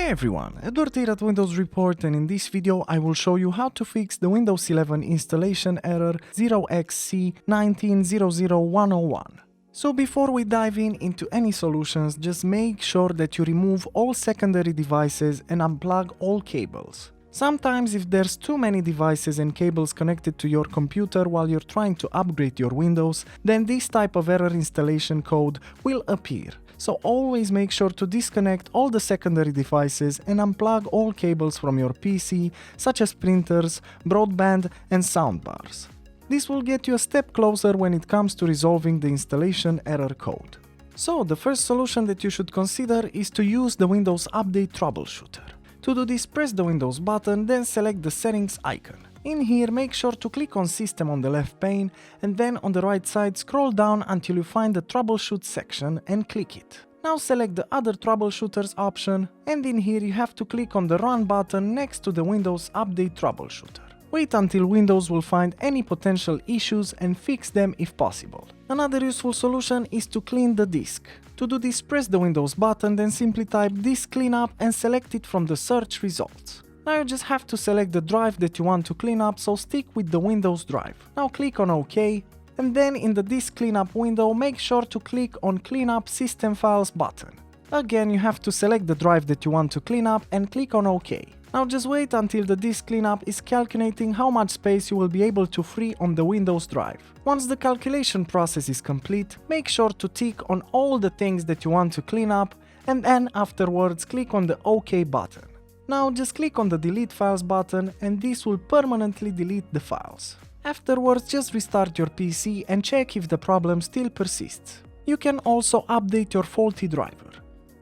Hey everyone, Edward here at Windows Report, and in this video I will show you how to fix the Windows 11 installation error 0xc1900101. So before we dive into any solutions, just make sure that you remove all secondary devices and unplug all cables. Sometimes if there's too many devices and cables connected to your computer while you're trying to upgrade your Windows, then this type of error installation code will appear. So always make sure to disconnect all the secondary devices and unplug all cables from your PC, such as printers, broadband and soundbars. This will get you a step closer when it comes to resolving the installation error code. So the first solution that you should consider is to use the Windows Update Troubleshooter. To do this, press the Windows button, then select the settings icon. In here, make sure to click on System on the left pane, and then on the right side scroll down until you find the Troubleshoot section and click it. Now select the Other Troubleshooters option, and in here you have to click on the Run button next to the Windows Update Troubleshooter. Wait until Windows will find any potential issues and fix them if possible. Another useful solution is to clean the disk. To do this, press the Windows button, then simply type Disk Cleanup and select it from the search results. Now you just have to select the drive that you want to clean up, so stick with the Windows drive. Now click on OK, and then in the Disk Cleanup window, make sure to click on Clean Up System Files button. Again, you have to select the drive that you want to clean up and click on OK. Now just wait until the disk cleanup is calculating how much space you will be able to free on the Windows drive. Once the calculation process is complete, make sure to tick on all the things that you want to clean up, and then afterwards click on the OK button. Now just click on the Delete Files button, and this will permanently delete the files. Afterwards, just restart your PC and check if the problem still persists. You can also update your faulty driver.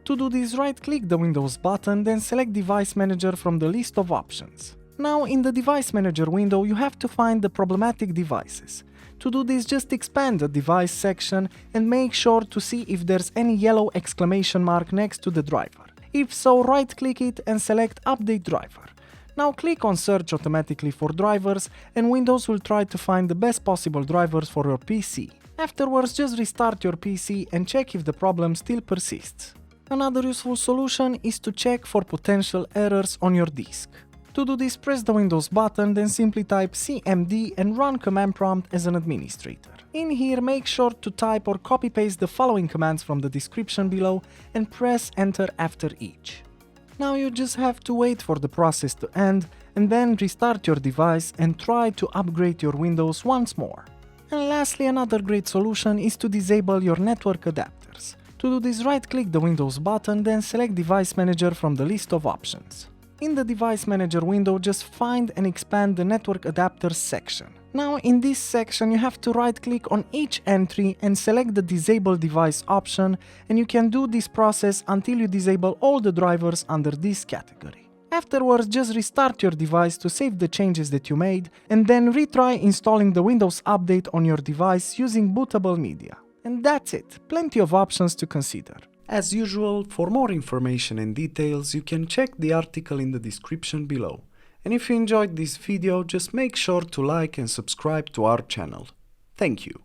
To do this, right-click the Windows button, then select Device Manager from the list of options. Now in the Device Manager window, you have to find the problematic devices. To do this, just expand the Device section and make sure to see if there's any yellow exclamation mark next to the driver. If so, right-click it and select Update Driver. Now click on Search automatically for drivers, and Windows will try to find the best possible drivers for your PC. Afterwards, just restart your PC and check if the problem still persists. Another useful solution is to check for potential errors on your disk. To do this, press the Windows button, then simply type cmd and run command prompt as an administrator. In here, make sure to type or copy-paste the following commands from the description below and press enter after each. Now you just have to wait for the process to end and then restart your device and try to upgrade your Windows once more. And lastly, another great solution is to disable your network adapters. To do this, right-click the Windows button, then select Device Manager from the list of options. In the Device Manager window, just find and expand the Network Adapters section. Now in this section, you have to right-click on each entry and select the Disable Device option, and you can do this process until you disable all the drivers under this category. Afterwards, just restart your device to save the changes that you made, and then retry installing the Windows Update on your device using bootable media. And that's it, plenty of options to consider. As usual, for more information and details, you can check the article in the description below. And if you enjoyed this video, just make sure to like and subscribe to our channel. Thank you.